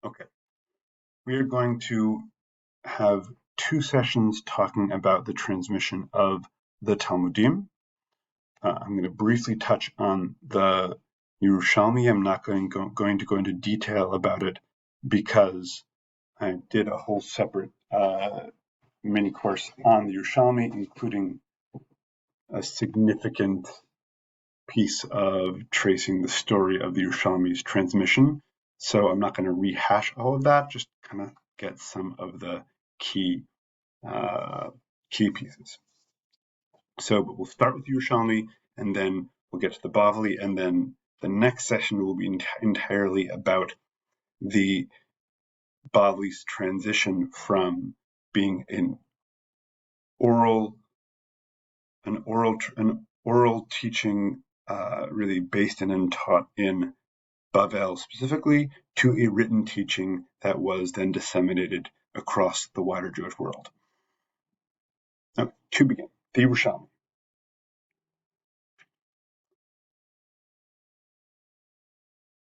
Okay, we are going to have two sessions talking about the transmission of the Talmudim. I'm going to briefly touch on the Yerushalmi. I'm not going to go into detail about it because I did a whole separate mini course on the Yerushalmi, including a significant piece of tracing the story of the Yerushalmi's transmission. So I'm not going to rehash all of that, just kind of get some of the key pieces. So, but we'll start with the Yerushalmi, and then we'll get to the Bavli, and then the next session will be entirely about the Bavli's transition from being an oral teaching, really based in and taught in Bavel specifically, to a written teaching that was then disseminated across the wider Jewish world. Now, to begin, the Yerushalmi.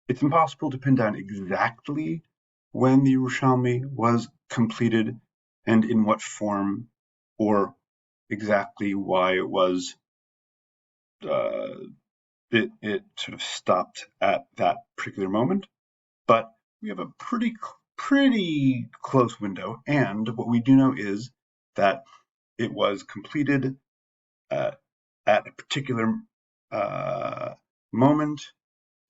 It's impossible to pin down exactly when the Yerushalmi was completed and in what form, or exactly why it was it sort of stopped at that particular moment. But we have a pretty close window, and what we do know is that it was completed at a particular moment.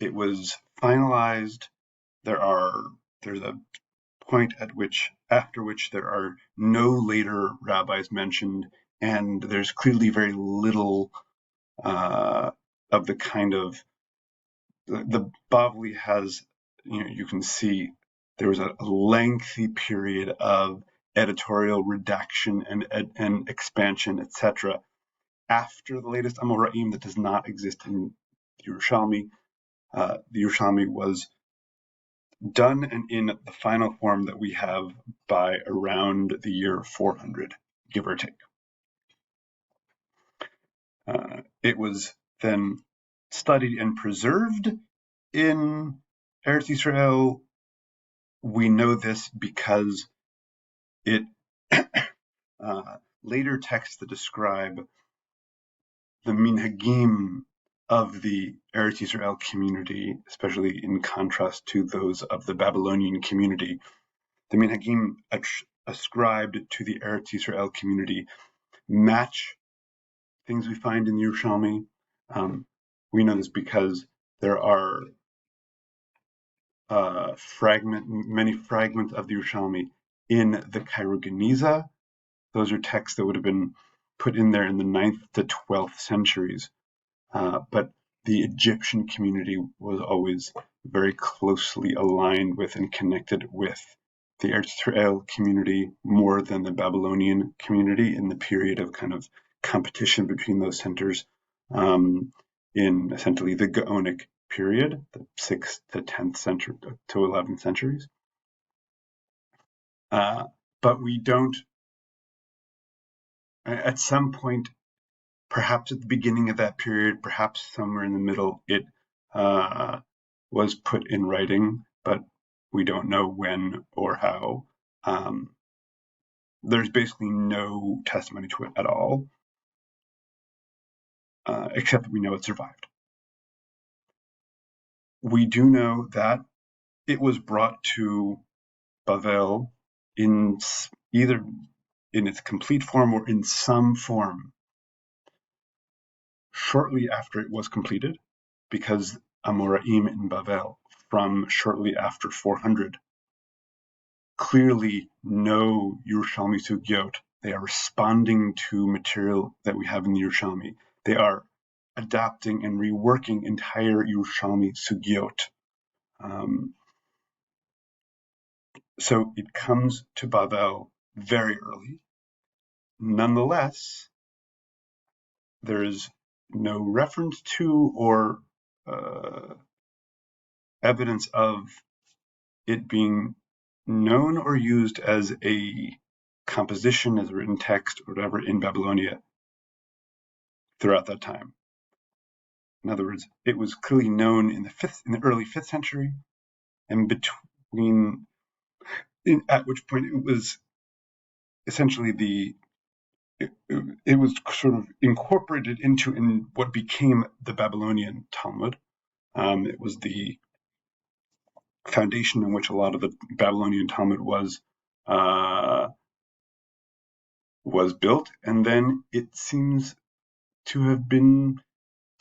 It was finalized. There's a point after which there are no later rabbis mentioned, and there's clearly very little of the kind of the Bavli has. You can see there was a lengthy period of editorial redaction and expansion, etc. After the latest Amoraim that does not exist in the Yerushalmi. The Yerushalmi was done and in the final form that we have by around the year 400, give or take. It was then studied and preserved in Eretz Yisrael. We know this because it later texts that describe the minhagim of the Eretz Yisrael community, especially in contrast to those of the Babylonian community. The minhagim ascribed to the Eretz Yisrael community match things we find in the Yerushalmi. We know this because there are many fragments of the Yerushalmi in the Cairo Geniza. Those are texts that would have been put in there in the 9th to 12th centuries. But the Egyptian community was always very closely aligned with and connected with the Eretz Yisrael community more than the Babylonian community in the period of kind of competition between those centers in essentially the Gaonic period, the 6th to 10th century to 11th centuries. But we don't, at some point, perhaps at the beginning of that period, perhaps somewhere in the middle, it was put in writing, but we don't know when or how. There's basically no testimony to it at all, except that we know it survived. We do know that it was brought to Bavel in either in its complete form or in some form shortly after it was completed, because Amoraim in Bavel from shortly after 400 clearly know Yerushalmi Sugyot. They are responding to material that we have in the Yerushalmi. They are adapting and reworking entire Yerushalmi Sugyot. So it comes to Bavel very early. Nonetheless, there is no reference to or evidence of it being known or used as a composition, as a written text, or whatever in Babylonia throughout that time. In other words, it was clearly known in the early 5th century, and between, at which point it was essentially it was sort of incorporated into in what became the Babylonian Talmud. It was the foundation in which a lot of the Babylonian Talmud was built, and then it seems to have been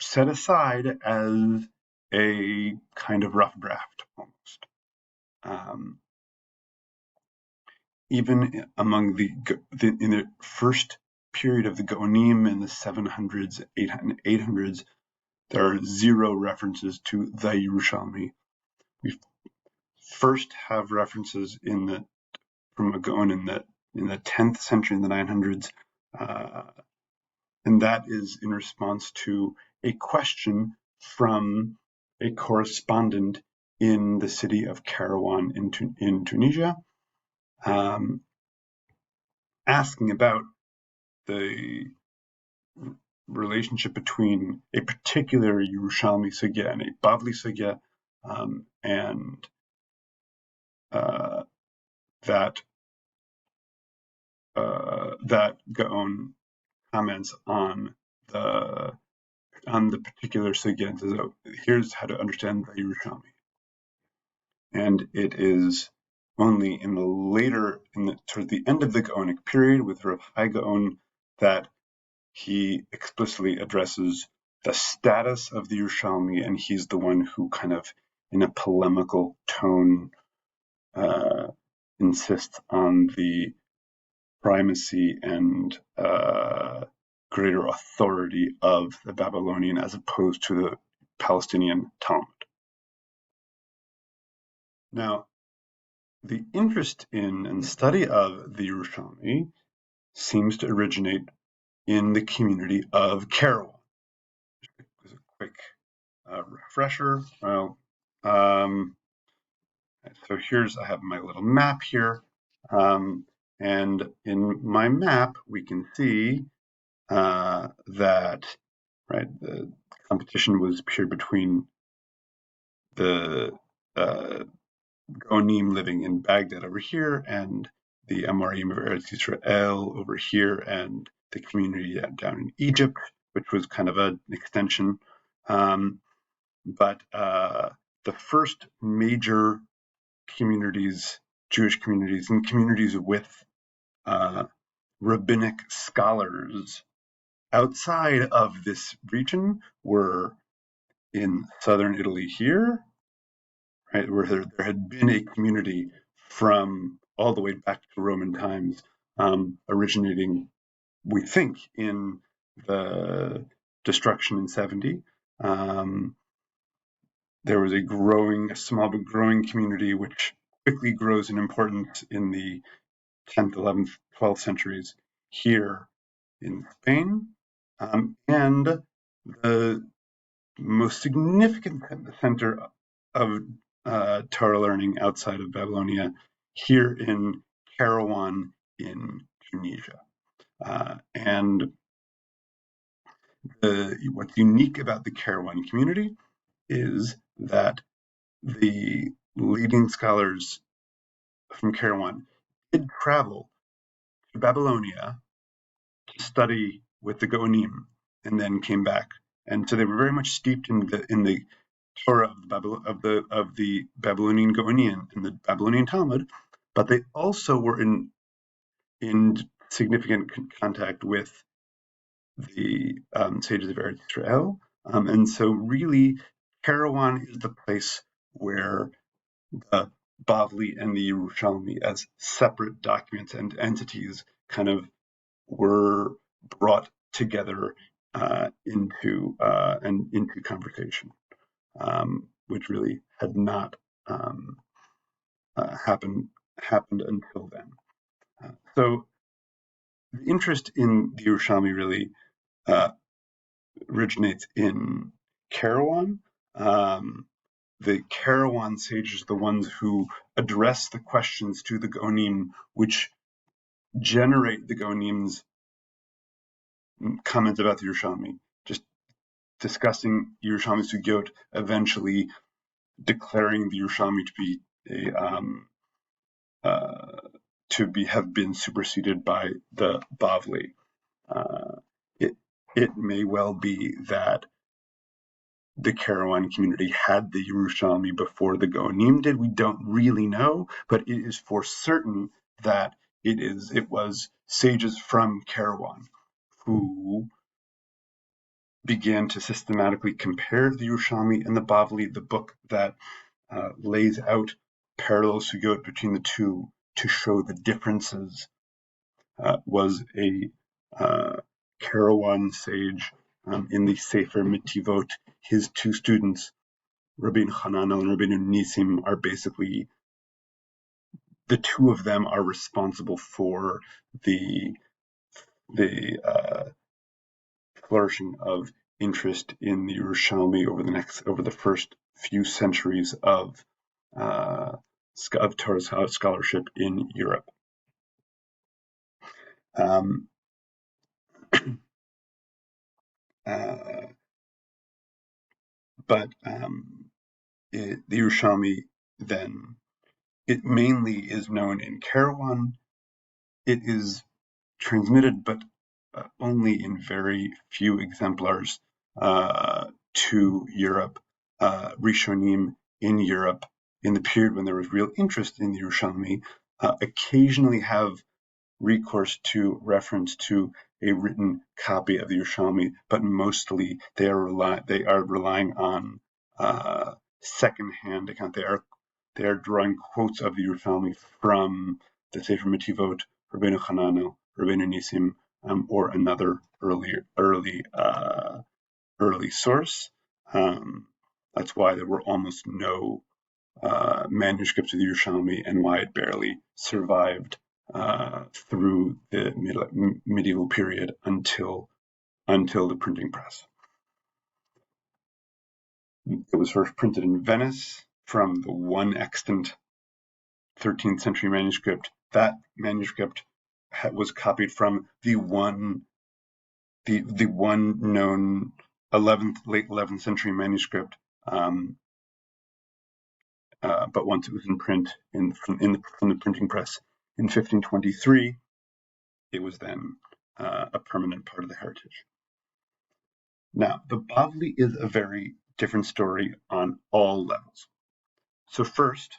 set aside as a kind of rough draft almost. Even among in the first period of the Gaonim in the 700s, 800s, there are zero references to the Yerushalmi. We first have references from a Gaon in the 10th century, in the 900s, and that is in response to a question from a correspondent in the city of Kairouan in Tunisia, asking about the relationship between a particular Yerushalmi sugya and a Bavli sugya, and that Gaon comments on the particular sugya and says, "Oh, here's how to understand the Yerushalmi." And it is only toward the end of the Gaonic period, with Rav Hai Gaon, that he explicitly addresses the status of the Yerushalmi, and he's the one who kind of, in a polemical tone, insists on the primacy and greater authority of the Babylonian as opposed to the Palestinian Talmud. Now, the interest in and study of the Yerushalmi seems to originate in the community of Kairouan. As a quick refresher, well, so I have my little map here, and in my map we can see that, right, the competition was pure between the Gonim living in Baghdad over here and the Amorim of Eretz Yisrael over here, and the community down in Egypt, which was kind of an extension. But the first major communities, Jewish communities, and communities with rabbinic scholars outside of this region were in southern Italy here, right, where there had been a community from all the way back to Roman times, originating, we think, in the destruction in 70. There was a small but growing community which quickly grows in importance in the 10th, 11th, 12th centuries here in Spain, and the most significant center of Torah learning outside of Babylonia here in Kairouan in Tunisia. And what's unique about the Kairouan community is that the leading scholars from Kairouan did travel to Babylonia to study with the Gaonim and then came back. And so they were very much steeped in the Torah of the Babylonian Gaonian and the Babylonian Talmud, but they also were in significant contact with the sages of Eretz Yisrael, and so really Kairouan is the place where the Bavli and the Yerushalmi, as separate documents and entities, kind of were brought together into conversation, which really had not happened until then. So the interest in the Yerushalmi really originates in Kairouan. The Kairouan sages are the ones who address the questions to the Gaonim, which generate the Gaonim's comments about the Yerushalmi, just discussing Yerushalmi Sugyot, eventually declaring the Yerushalmi to be have been superseded by the Bavli. It may well be that the Kairouan community had the Yerushalmi before the Gaonim did. We don't really know, but it is for certain that it was sages from Kairouan who began to systematically compare the Yerushalmi and the Bavli, the book that lays out parallel sugiyot between the two to show the differences, was a Kairouan sage in the Sefer Mitivot. His two students, Rabbeinu Hananel and Rabbeinu Nisim, are basically, the two of them are responsible for the flourishing of interest in the Yerushalmi over the first few centuries of Torah scholarship in Europe. But the Yerushalmi, then, it mainly is known in Kairouan. It is transmitted, but only in very few exemplars to Europe. Rishonim in Europe, in the period when there was real interest in the Yerushalmi, occasionally have recourse to reference to a written copy of the Yerushalmi, but mostly they are relying on second-hand account. They are drawing quotes of the Yerushalmi from the Sefer Mitivot, Rabbeinu Hananel, Rabbeinu Nisim, or another early source. That's why there were almost no manuscripts of the Yerushalmi, and why it barely survived through the medieval period until the printing press. It was first printed in Venice from the one extant 13th century manuscript. That manuscript was copied from the one known late 11th century manuscript, but once it was in print from the printing press in 1523, it was then a permanent part of the heritage. Now, the Bavli is a very different story on all levels. So first,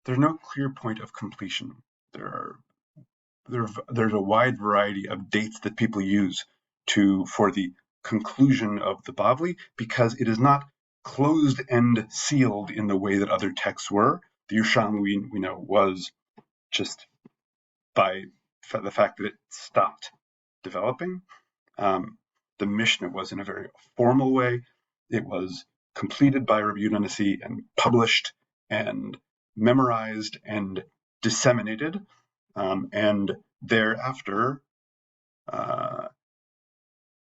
there's no clear point of completion. There's a wide variety of dates that people use for the conclusion of the Bavli, because it is not closed and sealed in the way that other texts were. The Yerushalmi, we know, was just by the fact that it stopped developing. The Mishnah was in a very formal way. It was completed by Rabbi Yehuda Nasi and published and memorized and disseminated. And thereafter, the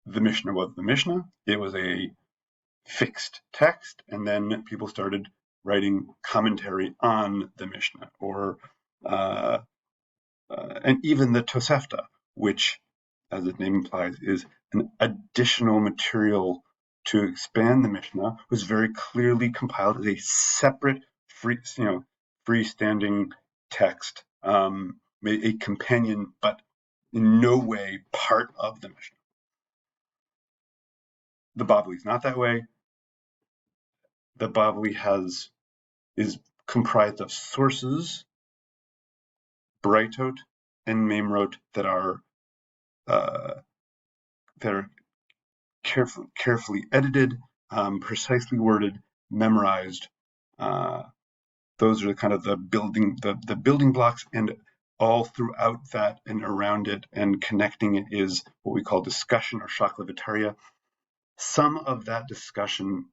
Mishnah was the Mishnah. It was a fixed text, and then people started writing commentary on the Mishnah, and even the Tosefta, which, as its name implies, is an additional material to expand the Mishnah, was very clearly compiled as a separate, freestanding text, a companion, but in no way part of the Mishnah. The Bavli is not that way. The Bavli is comprised of sources, Braitot and Memrot, that are carefully edited, precisely worded, memorized. Those are kind of the building blocks, and all throughout that and around it and connecting it is what we call discussion, or shaklavitaria. Some of that discussion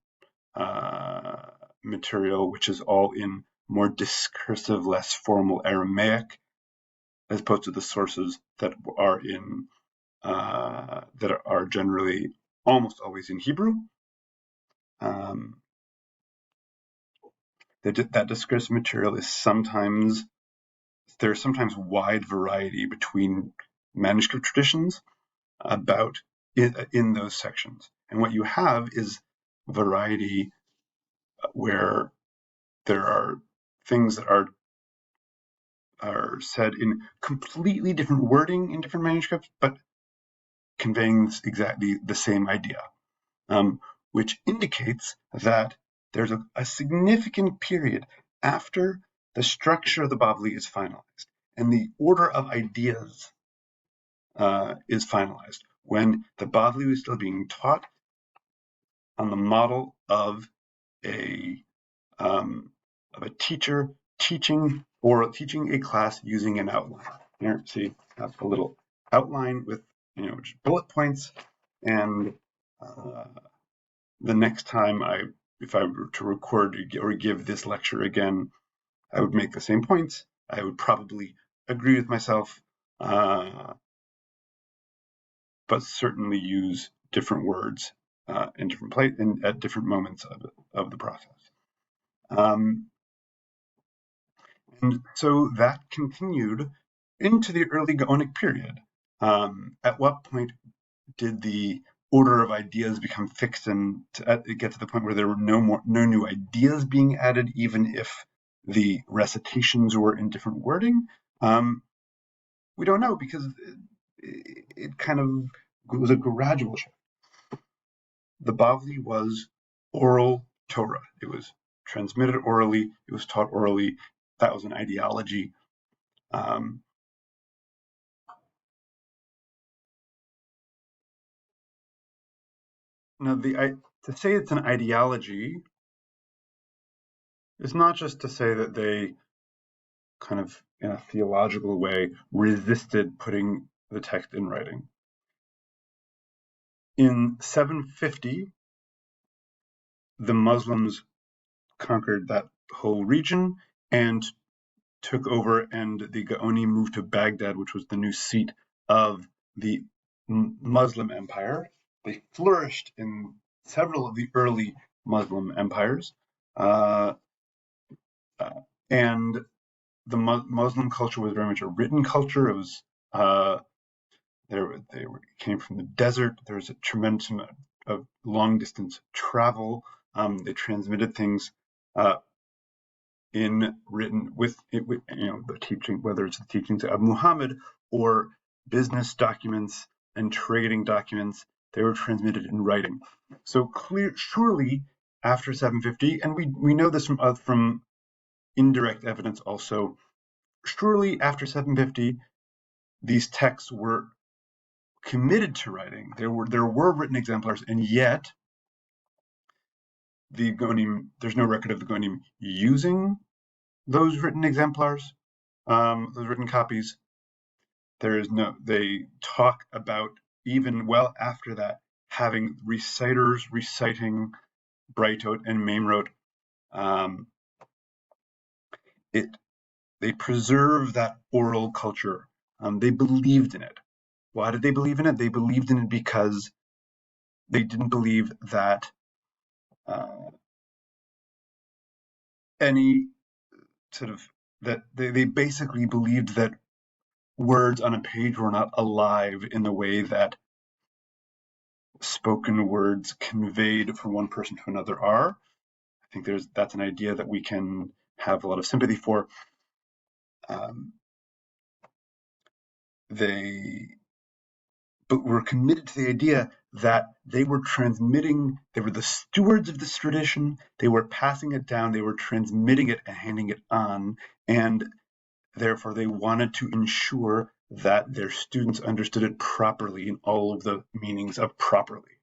material, which is all in more discursive, less formal Aramaic, as opposed to the sources that are generally almost always in Hebrew. That discursive material is there's sometimes wide variety between manuscript traditions about in those sections. And what you have is variety where there are things that are said in completely different wording in different manuscripts, but conveying exactly the same idea, which indicates that there's a significant period after the structure of the Bavli is finalized and the order of ideas is finalized, when the Bavli was still being taught on the model of a teacher teaching a class using an outline. Here, see, that's a little outline with just bullet points, and the next time if I were to record or give this lecture again, I would make the same points. I would probably agree with myself, but certainly use different words in different places and at different moments of the process. And so that continued into the early Gaonic period. At what point did the order of ideas become fixed and get to the point where there were no new ideas being added, even if the recitations were in different wording? We don't know, because it kind of was a gradual shift. The Bavli was oral Torah. It was transmitted orally. It was taught orally. That was an ideology. Now, to say it's an ideology is not just to say that they kind of, in a theological way, resisted putting the text in writing. In 750, the Muslims conquered that whole region and took over, and the Gaoni moved to Baghdad, which was the new seat of the Muslim Empire. They flourished in several of the early Muslim empires, and the Muslim culture was very much a written culture. It was they came from the desert. There was a tremendous amount of long distance travel. They transmitted things in written with the teaching, whether it's the teachings of Muhammad or business documents and trading documents. They were transmitted in writing. So surely after 750, and we know this from indirect evidence also, surely after 750, these texts were committed to writing. There were written exemplars, and yet the Gaonim, there's no record of the Gaonim using those written exemplars, those written copies. They talk about, even well after that, having reciters reciting Brightot and Maimrot. They preserve that oral culture. They believed in it. Why did they believe in it? They believed in it because they didn't believe that any sort of, that they basically believed that words on a page were not alive in the way that spoken words conveyed from one person to another are. I think that's an idea that we can have a lot of sympathy for. But were committed to the idea that they were transmitting, they were the stewards of this tradition, they were passing it down, they were transmitting it and handing it on, and therefore they wanted to ensure that their students understood it properly in all of the meanings of properly.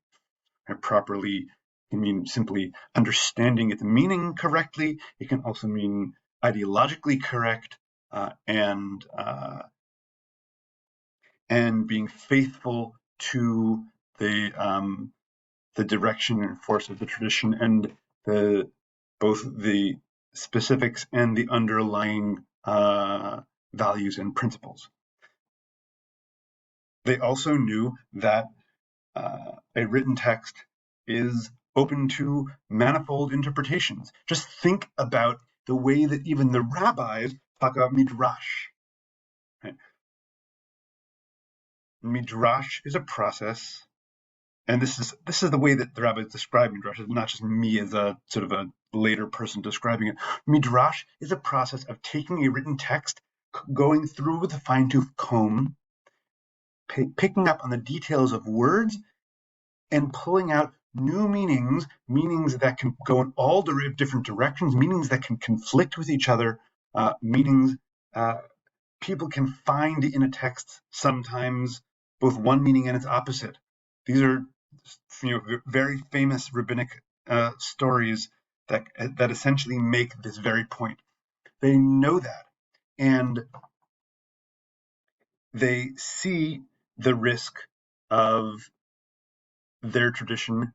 And properly can mean simply understanding its meaning correctly. It can also mean ideologically correct, and being faithful to the direction and force of the tradition, and both the specifics and the underlying values and principles. They also knew that a written text is open to manifold interpretations. Just think about the way that even the rabbis talk about midrash. Right? Midrash is a process, and this is the way that the rabbis describe midrash. It's not just me as a sort of a later person describing it. Midrash is a process of taking a written text, going through with a fine-tooth comb, picking up on the details of words, and pulling out new meanings, meanings that can go in all different directions, meanings that can conflict with each other, meanings people can find in a text sometimes both one meaning and its opposite. These are, very famous rabbinic stories that essentially make this very point. They know that, and they see the risk of their tradition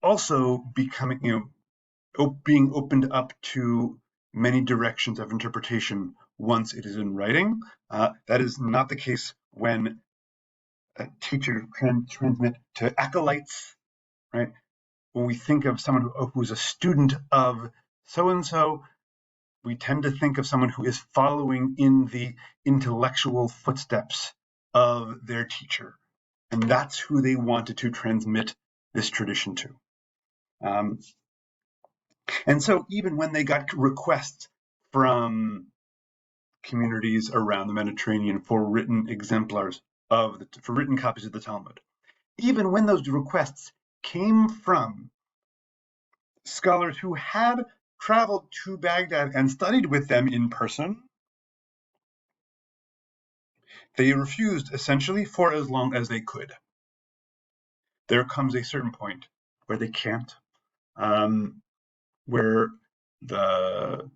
also becoming, being opened up to many directions of interpretation once it is in writing. That is not the case when a teacher can transmit to acolytes, right? When we think of someone who's a student of so-and-so, we tend to think of someone who is following in the intellectual footsteps of their teacher. And that's who they wanted to transmit this tradition to. And so even when they got requests from communities around the Mediterranean for written exemplars for written copies of the Talmud, even when those requests came from scholars who had traveled to Baghdad and studied with them in person, they refused essentially for as long as they could. There comes a certain point where they can't, where the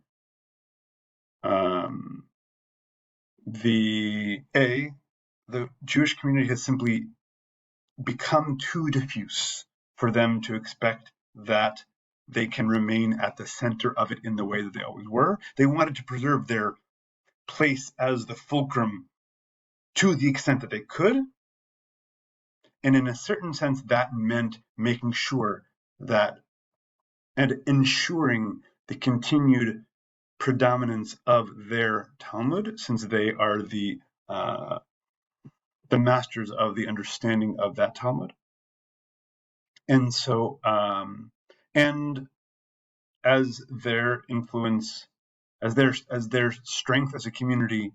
Jewish community has simply become too diffuse for them to expect that they can remain at the center of it in the way that they always were. They wanted to preserve their place as the fulcrum to the extent that they could. And in a certain sense, that meant making sure that and ensuring the continued predominance of their Talmud, since they are the masters of the understanding of that Talmud. And so, and as their influence, as their strength as a community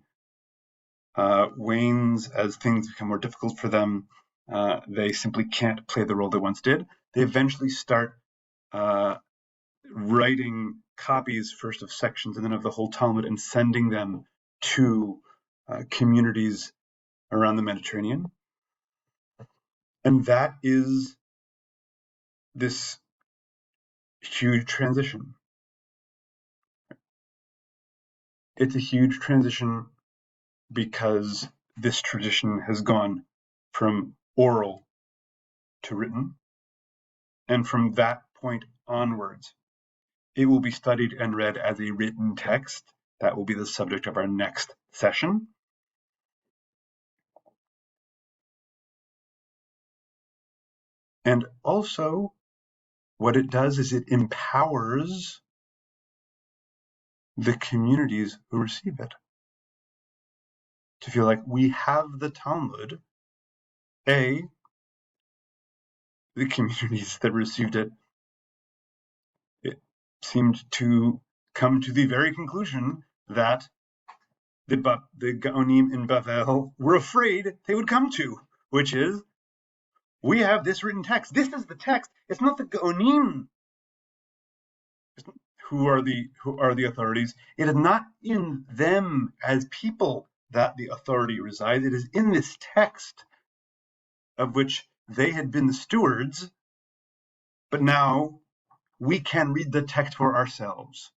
wanes, as things become more difficult for them, they simply can't play the role they once did. They eventually start writing copies first of sections and then of the whole Talmud and sending them to communities around the Mediterranean. And that is this huge transition. It's a huge transition because this tradition has gone from oral to written. And from that point onwards, it will be studied and read as a written text. That will be the subject of our next session. And also, what it does is it empowers the communities who receive it to feel like we have the Talmud. The communities that received it seemed to come to the very conclusion that the Gaonim in Bavel were afraid they would come to, which is, we have this written text. This is the text. It's not the Gaonim who are the authorities. It is not in them as people that the authority resides. It is in this text of which they had been the stewards, but now we can read the text for ourselves.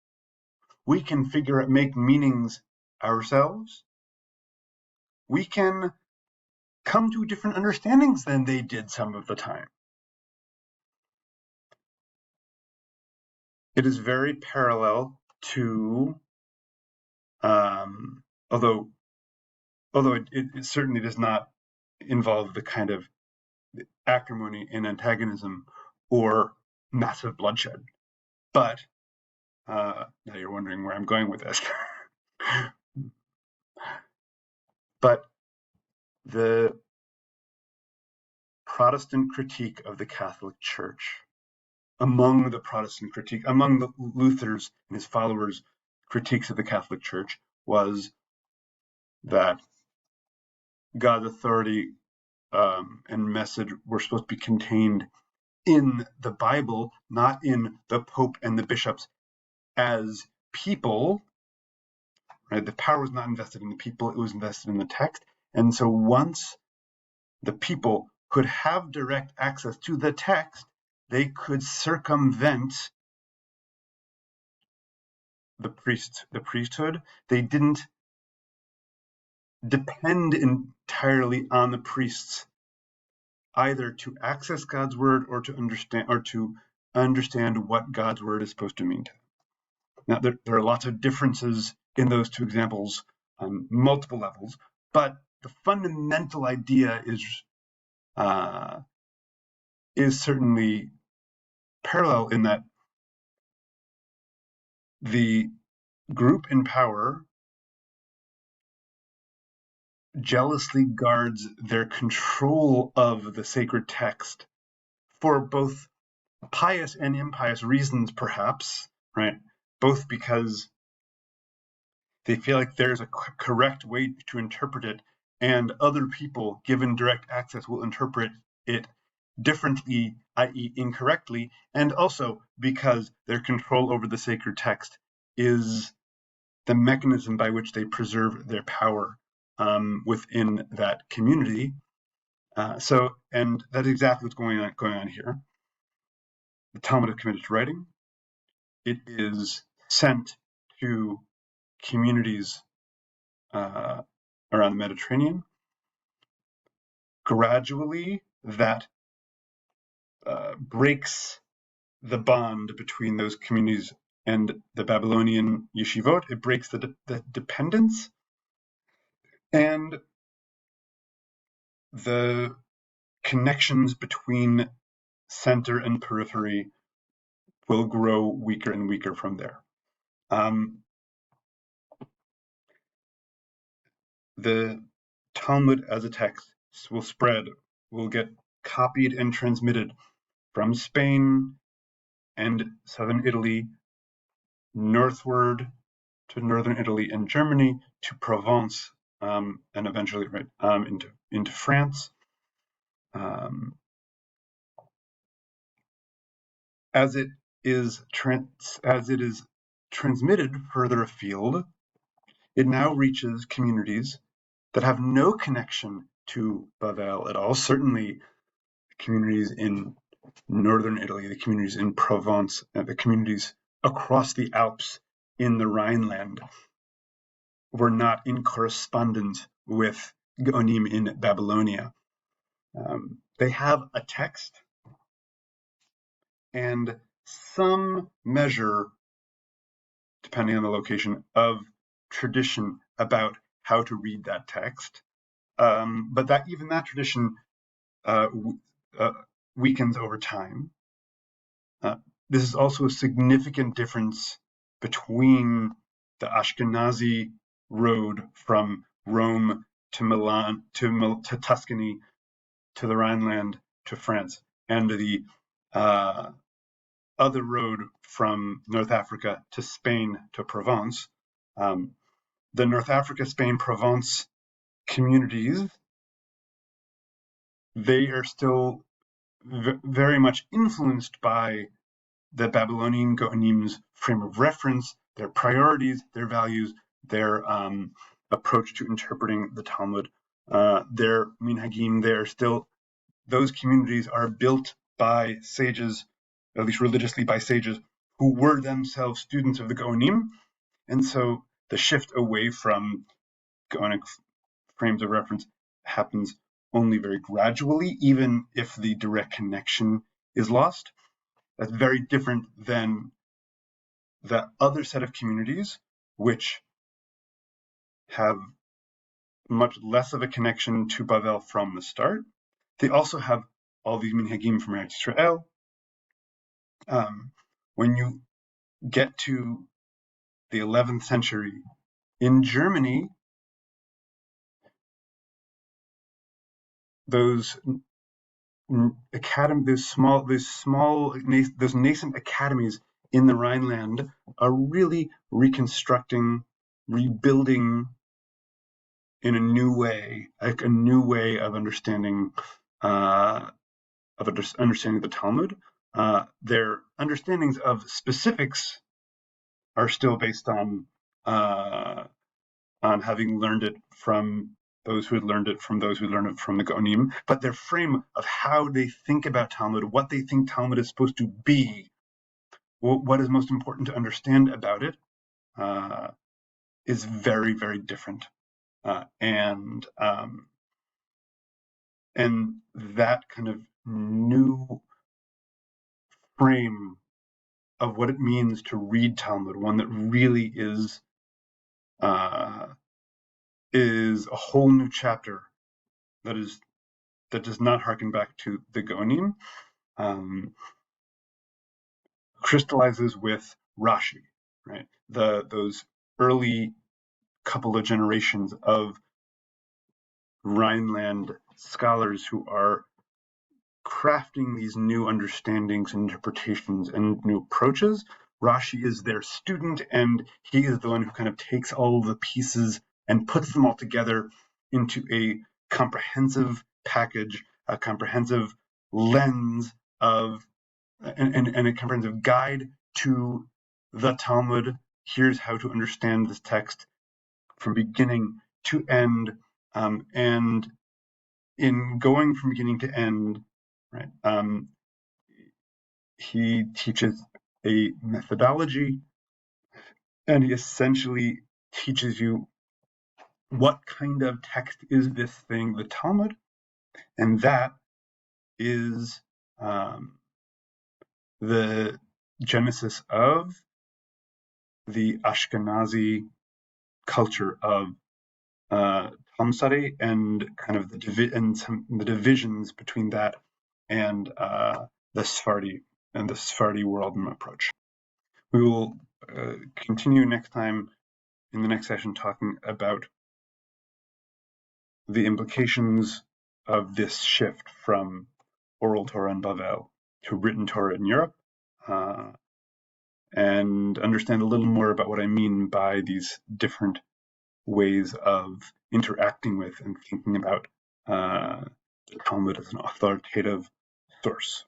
We can make meanings ourselves. We can come to different understandings than they did some of the time. It is very parallel to, although it certainly does not involve the kind of acrimony and antagonism or massive bloodshed. But now you're wondering where I'm going with this. But the Protestant critique of the Catholic Church among the Protestant critique, among the Luther's and his followers' critiques of the Catholic Church was that God's authority and message were supposed to be contained in the Bible, not in the Pope and the bishops as people. Right? The power was not invested in the people, it was invested in the text. And so once the people could have direct access to the text, they could circumvent the priesthood. They didn't depend entirely on the priests either to access God's word or to understand what God's word is supposed to mean to them. Now, there are lots of differences in those two examples on multiple levels, but the fundamental idea is certainly parallel in that the group in power jealously guards their control of the sacred text for both pious and impious reasons, perhaps, right? Both because they feel like there's a correct way to interpret it, and other people, given direct access, will interpret it differently, i.e. incorrectly, and also because their control over the sacred text is the mechanism by which they preserve their power within that community. And that's exactly what's going on here. The Talmud is committed to writing. It is sent to communities around the Mediterranean. Gradually, that breaks the bond between those communities and the Babylonian yeshivot. It breaks the dependence, and the connections between center and periphery will grow weaker and weaker from there. The Talmud as a text will spread, will get copied and transmitted from Spain and southern Italy northward to northern Italy and Germany to Provence, and eventually into France. As it is transmitted further afield, it now reaches communities that have no connection to Bavel at all. Certainly, communities in northern Italy, the communities in Provence, the communities across the Alps in the Rhineland were not in correspondence with Geonim in Babylonia. They have a text and some measure, depending on the location, of tradition about how to read that text. But even that tradition weakens over time. This is also a significant difference between the Ashkenazi road from Rome to Milan to Tuscany to the Rhineland to France, and the other road from North Africa to Spain to Provence. The North Africa, Spain, Provence communities, they are still very much influenced by the Babylonian Goanim's frame of reference, their priorities, their values, their approach to interpreting the Talmud, their minhagim. Those communities are built by sages, at least religiously by sages, who were themselves students of the Goanim. And so the shift away from Goanic frames of reference happens only very gradually, even if the direct connection is lost. That's very different than the other set of communities, which have much less of a connection to Bavel from the start. They also have all these minhagim from Eretz Israel. When you get to the 11th century in Germany, those those nascent academies in the Rhineland are really reconstructing, rebuilding in a new way, like a new way of understanding the Talmud. Their understandings of specifics are still based on having learned it from those who had learned it from those who learned it from the Gaonim, but their frame of how they think about Talmud, what they think Talmud is supposed to be, what is most important to understand about it, is very, very different. And that kind of new frame of what it means to read Talmud, one that really is a whole new chapter that does not harken back to the Gaonim, crystallizes with Rashi, right? Those early couple of generations of Rhineland scholars who are crafting these new understandings and interpretations and new approaches. Rashi is their student, and he is the one who kind of takes all of the pieces and puts them all together into a comprehensive package, a comprehensive lens of and a comprehensive guide to the Talmud. Here's how to understand this text from beginning to end, and in going from beginning to end, right? He teaches a methodology, and he essentially teaches you what kind of text is this thing, the Talmud, and that is the genesis of the Ashkenazi culture of Talmud study and kind of the divisions between that and the Sephardi world and approach. We will continue next time in the next session talking about the implications of this shift from oral Torah in Bavel to written Torah in Europe, and understand a little more about what I mean by these different ways of interacting with and thinking about the Talmud as an authoritative source.